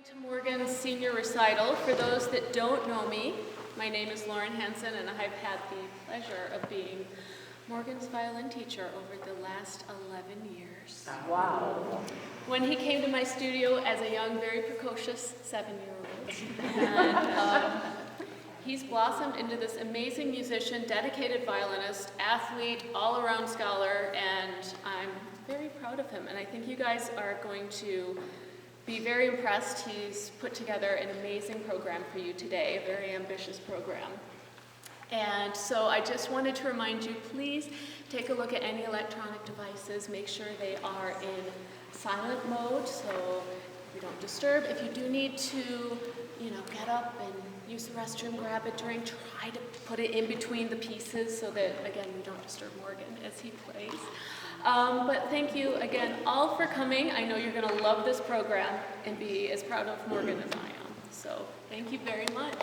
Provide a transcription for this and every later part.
To Morgan's senior recital. For those that don't know me, my name is Lauren Hansen, and I've had the pleasure of being Morgan's violin teacher over the last 11 years. Wow. When he came to my studio as a young, very precocious 7-year-old, and he's blossomed into this amazing musician, dedicated violinist, athlete, all-around scholar, and I'm very proud of him, and I think you guys are going to be very impressed. He's put together an amazing program for you today, a very ambitious program. And so I just wanted to remind you, please take a look at any electronic devices. Make sure they are in silent mode so we don't disturb. If you do need to, get up and use the restroom, grab it during, try to put it in between the pieces so that, again, we don't disturb Morgan as he plays. But thank you again all for coming. I know you're going to love this program and be as proud of Morgan as I am. So thank you very much.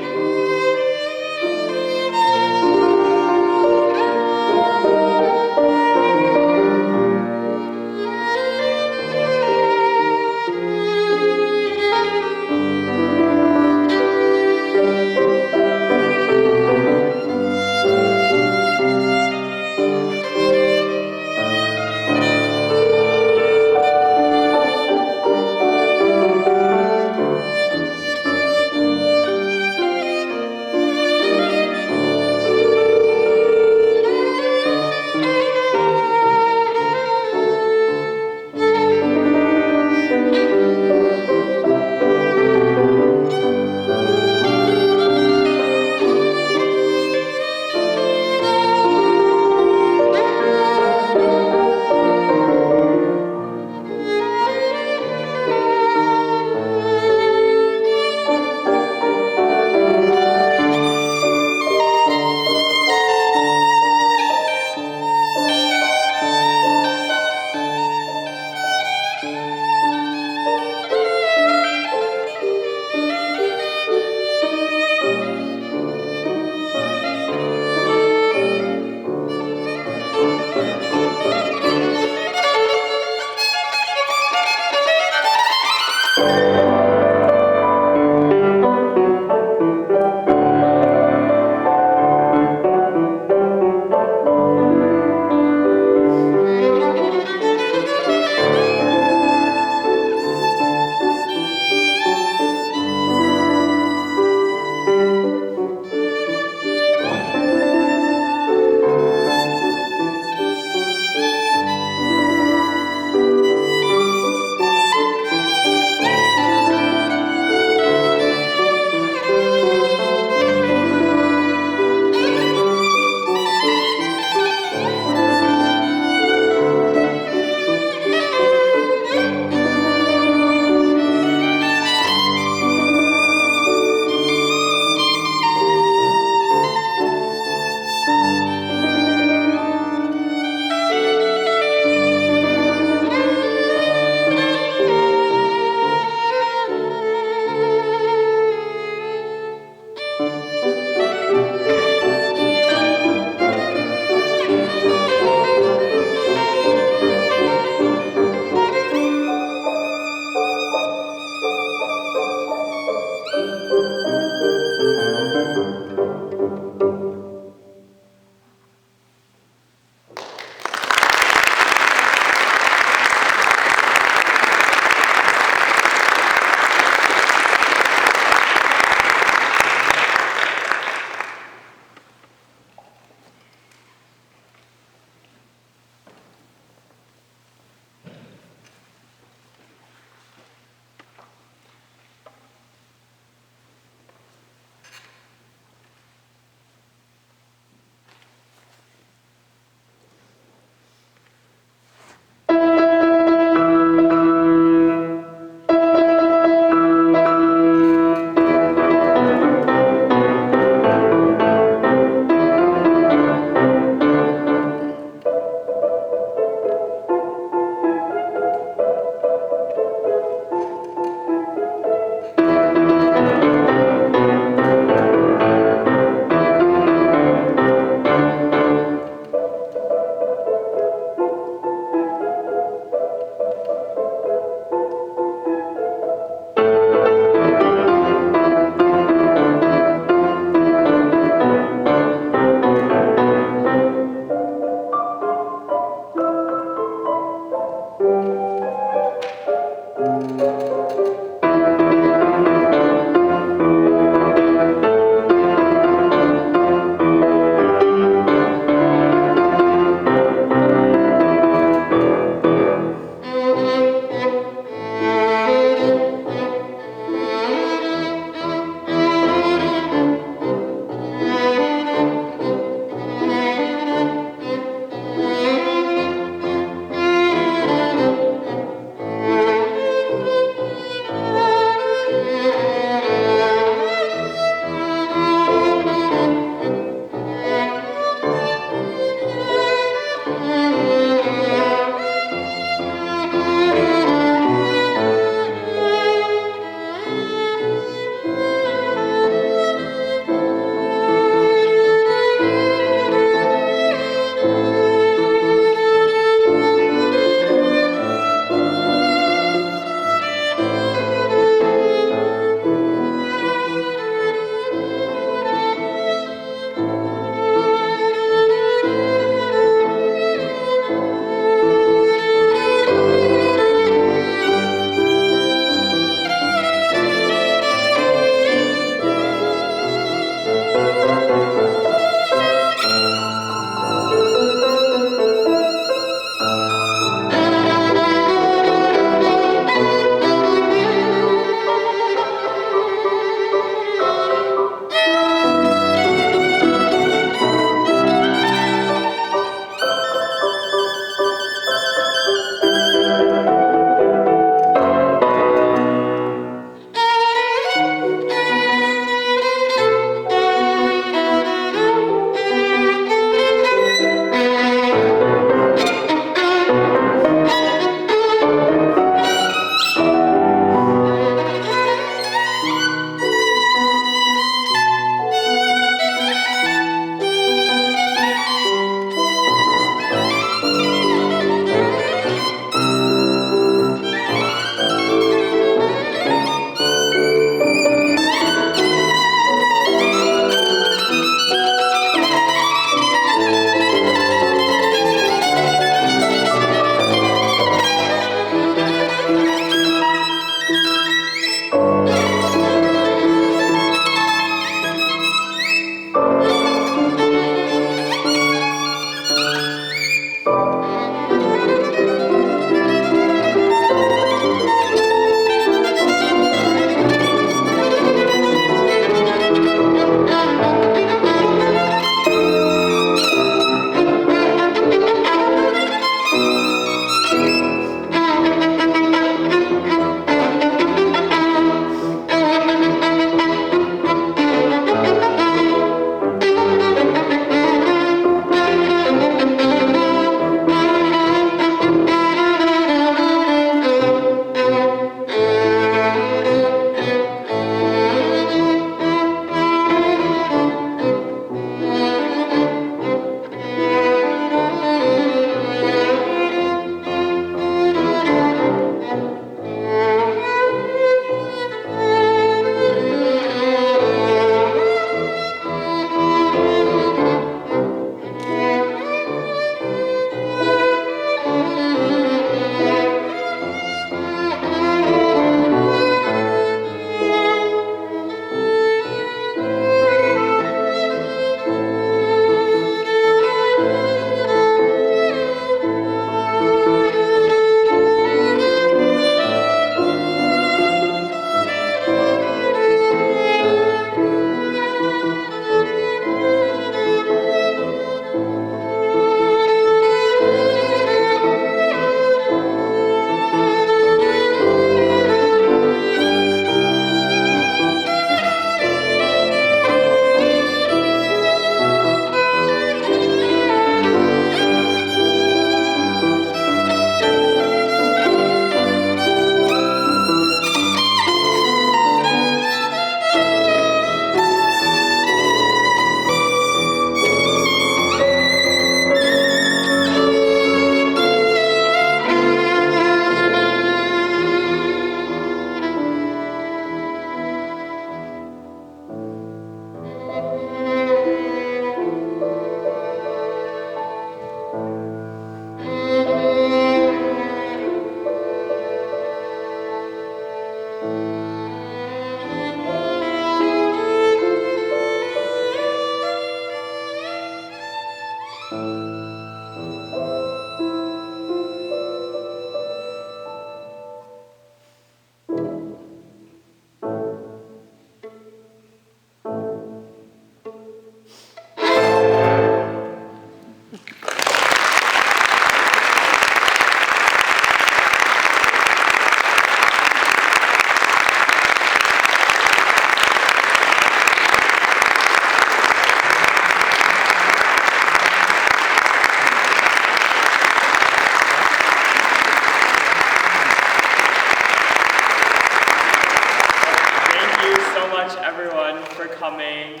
coming.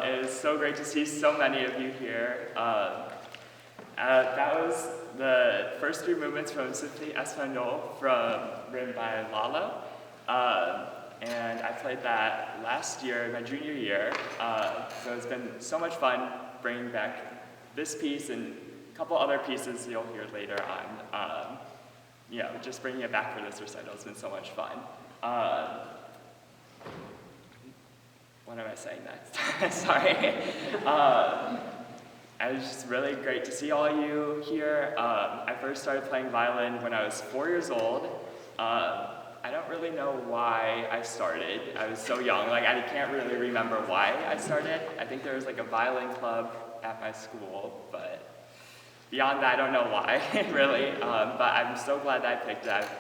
It is so great to see so many of you here. That was the first three movements from Symphony Espanol written by Lalo. And I played that last year, my junior year. So it's been so much fun bringing back this piece and a couple other pieces you'll hear later on. Just bringing it back for this recital has been so much fun. What am I saying next? Sorry. It was just really great to see all of you here. I first started playing violin when I was 4 years old. I don't really know why I started. I was so young, I can't really remember why I started. I think there was a violin club at my school, but beyond that, I don't know why, really. But I'm so glad that I picked it. I've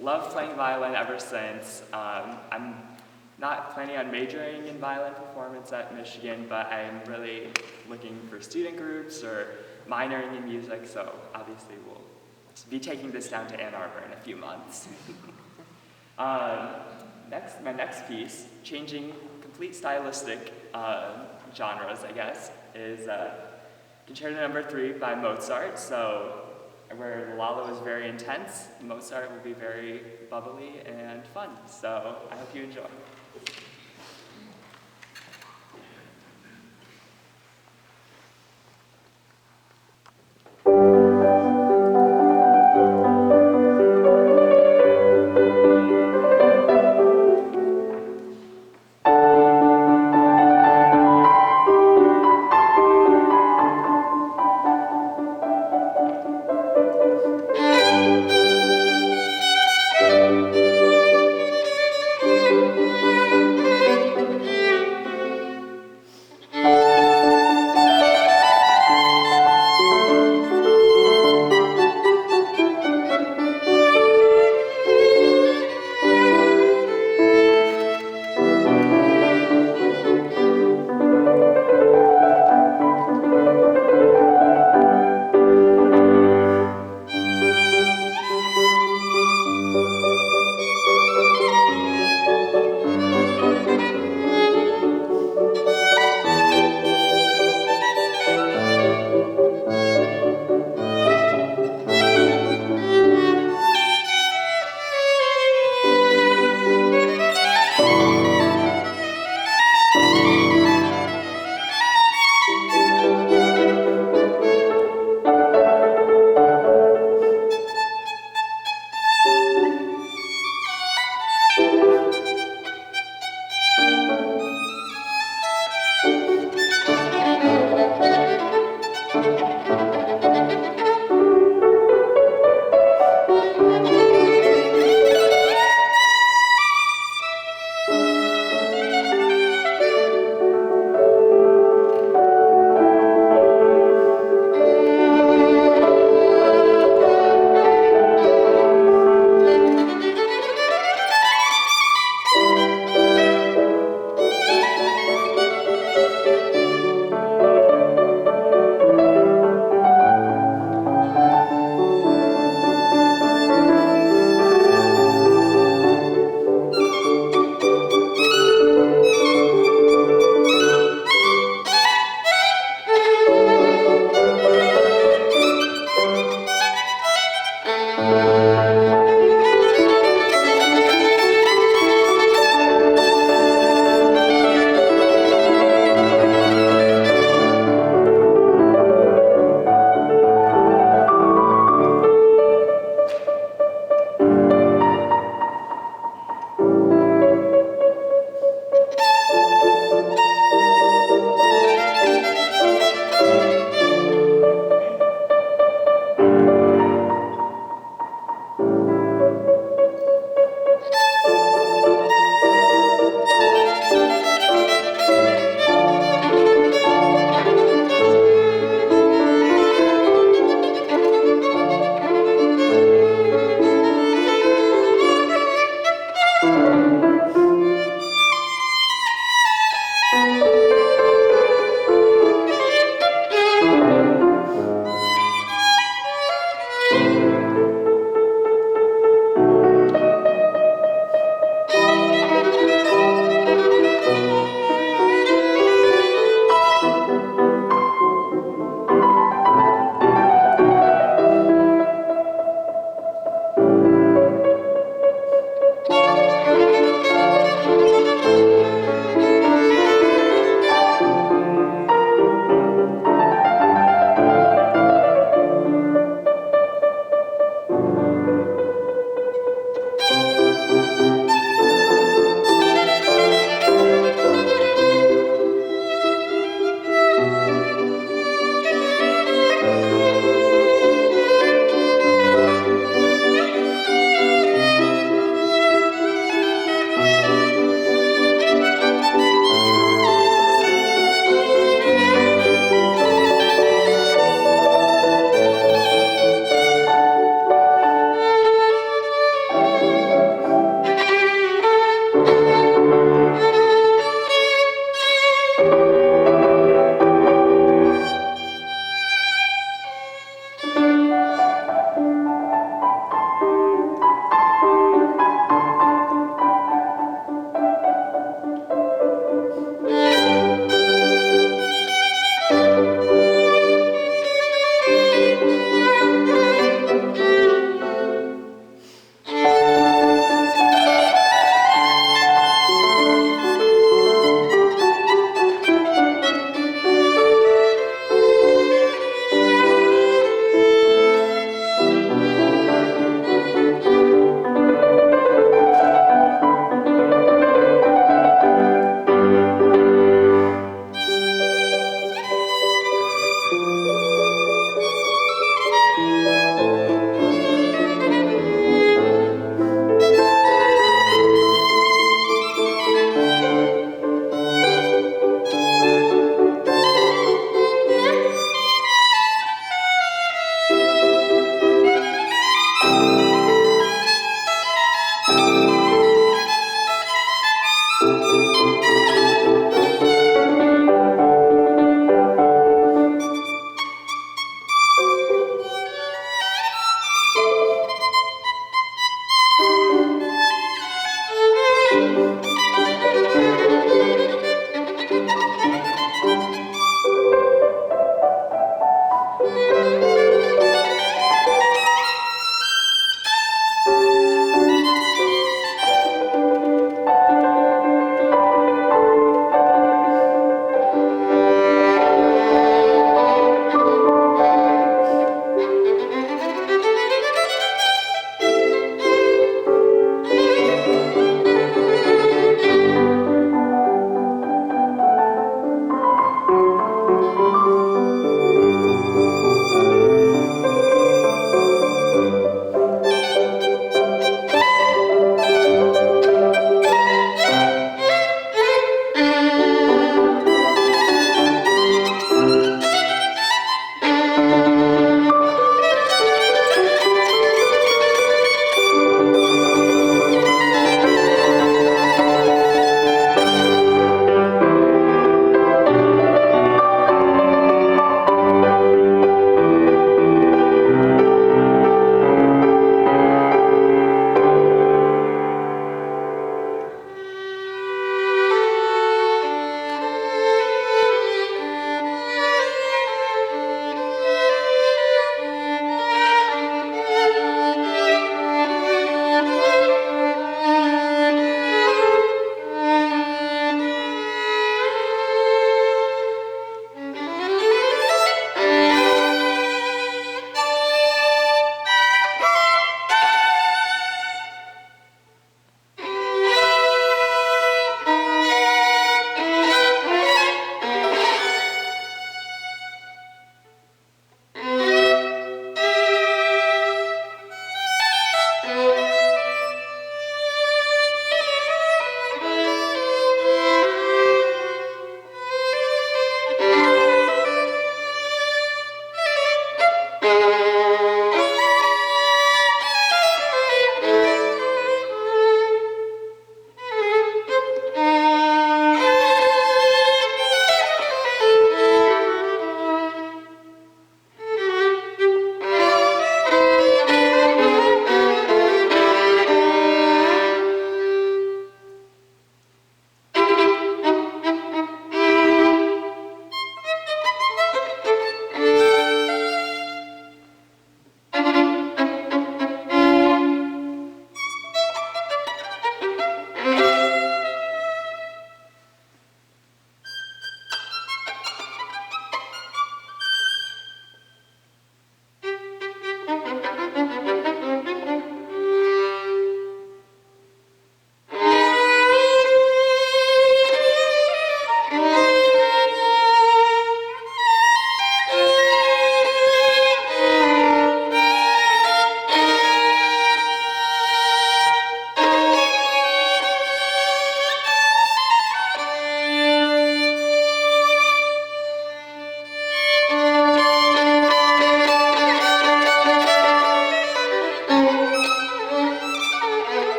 loved playing violin ever since. I'm not planning on majoring in violin performance at Michigan, but I'm really looking for student groups or minoring in music, so obviously we'll be taking this down to Ann Arbor in a few months. My next piece, changing complete stylistic genres, I guess, is Concerto No. 3 by Mozart. So where Lalo is very intense, Mozart will be very bubbly and fun. So I hope you enjoy.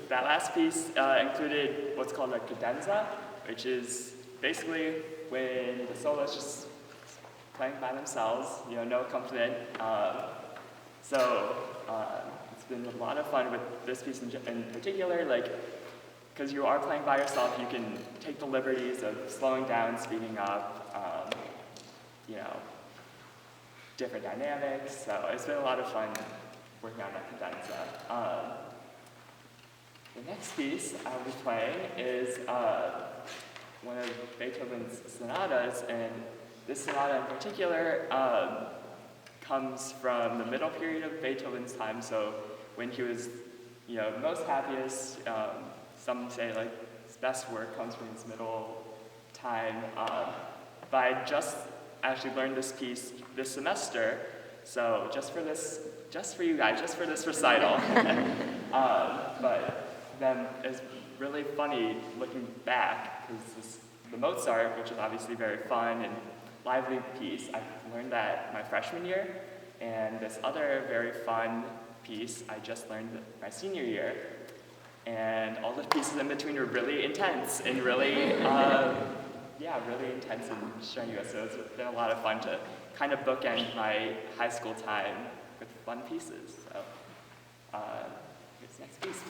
that last piece included what's called a cadenza, which is basically when the soloist just playing by themselves, no accompaniment. It's been a lot of fun with this piece in particular, because you are playing by yourself, you can take the liberties of slowing down, speeding up, different dynamics. So it's been a lot of fun working on that cadenza. The next piece I'll be playing is one of Beethoven's sonatas, and this sonata in particular comes from the middle period of Beethoven's time, so when he was most happiest. Some say his best work comes from his middle time. But I just actually learned this piece this semester, so just for you guys, just for this recital. But then it's really funny looking back, because the Mozart, which is obviously very fun and lively piece, I learned that my freshman year, and this other very fun piece I just learned my senior year. And all the pieces in between are really intense and really, really intense and strenuous. So it's been a lot of fun to kind of bookend my high school time with fun pieces. So here's the next piece.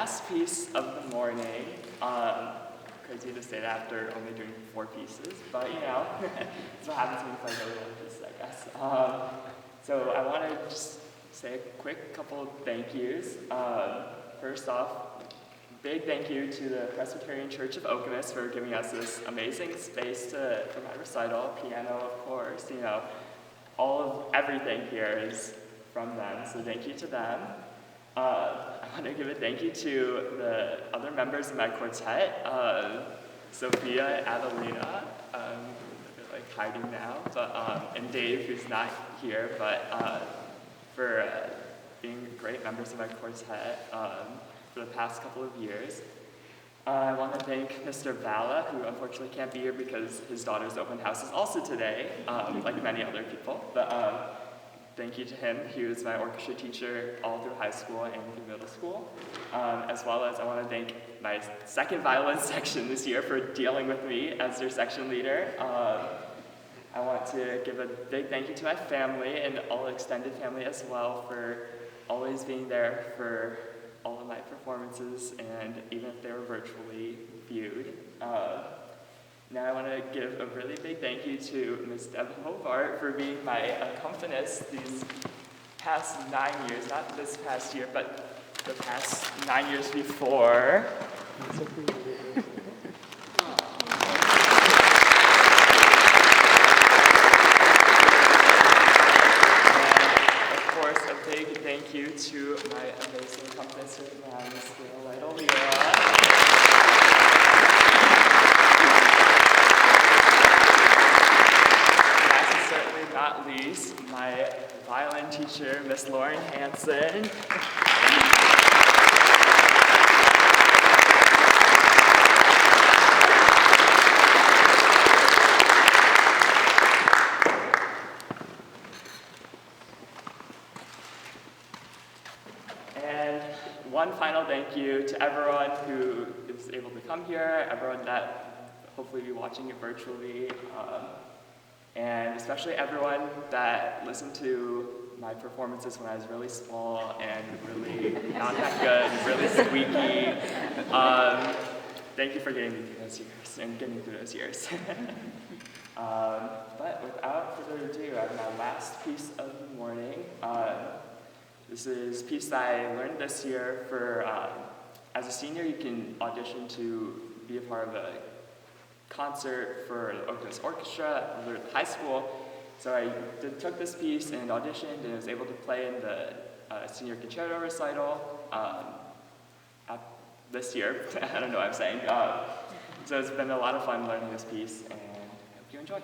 last piece of the morning. Crazy to say that after only doing 4 pieces, but you know, that's what happens when you play really long pieces, I guess. So I want to just say a quick couple of thank yous. First off, big thank you to the Presbyterian Church of Okemos for giving us this amazing space for my recital, piano, of course, you know, everything here is from them, so thank you to them. I want to give a thank you to the other members of my quartet, Sophia, Adelina, they're like hiding now, but, and Dave, who's not here, but for being great members of my quartet for the past couple of years. I want to thank Mr. Vala, who unfortunately can't be here because his daughter's open house is also today, like many other people. But thank you to him. He was my orchestra teacher all through high school and through middle school. As well as I want to thank my second violin section this year for dealing with me as their section leader. I want to give a big thank you to my family and all extended family as well for always being there for all of my performances, and even if they were virtually viewed. Now I want to give a really big thank you to Ms. Deb Hobart for being my accompanist these past 9 years, not this past year, but the past 9 years before. Thank you to my amazing accompanist right now, Ms. Lytle Lira. Last and certainly not least, my violin teacher, Miss Lauren Hansen. One final thank you to everyone who is able to come here, everyone that hopefully will be watching it virtually, and especially everyone that listened to my performances when I was really small and really not that good, really squeaky. Thank you for getting me through those years and getting through those years. But without further ado, I have my last piece of the morning. This is a piece that I learned this year for, as a senior, you can audition to be a part of a concert for the Okemos Orchestra over at high school. So I took this piece and auditioned and was able to play in the senior concerto recital this year. I don't know what I'm saying. So it's been a lot of fun learning this piece, and I hope you enjoy.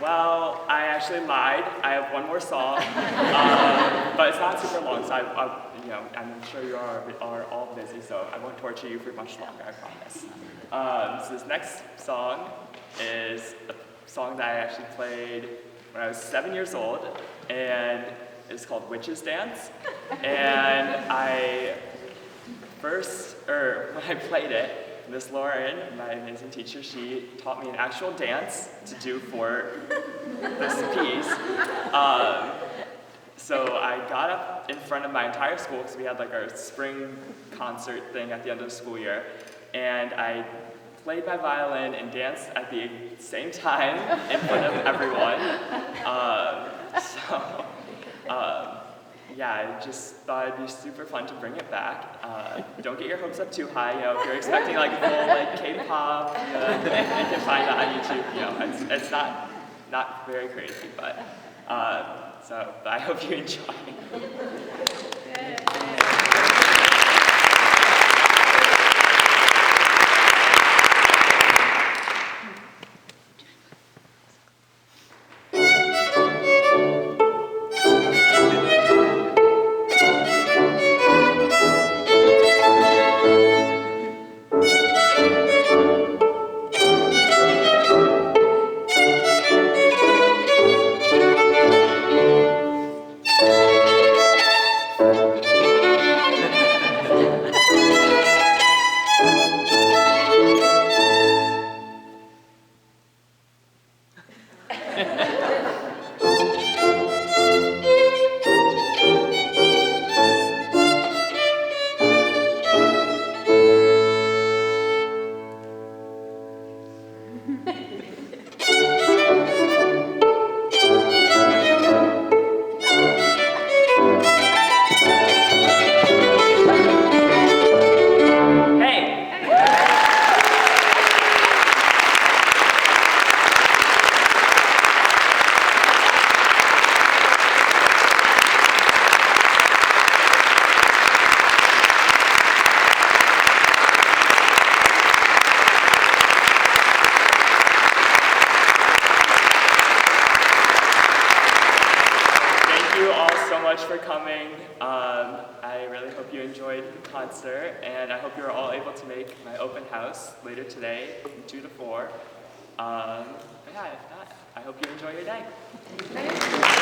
Well, I actually lied. I have one more song, but it's not super long, so I'm sure you are all busy, so I won't torture you for much longer, I promise. So this next song is a song that I actually played when I was 7 years old, and it's called Witch's Dance. And when I played it, Miss Lauren, my amazing teacher, she taught me an actual dance to do for this piece. So I got up in front of my entire school, because we had like our spring concert thing at the end of the school year, and I played my violin and danced at the same time in front of everyone. Yeah, I just thought it'd be super fun to bring it back. Don't get your hopes up too high. If you're expecting like full like K-pop, you can find that on YouTube. It's not very crazy, but I hope you enjoy. For coming. I really hope you enjoyed the concert, and I hope you're all able to make my open house later today from 2 to 4. But yeah, if not, I hope you enjoy your day.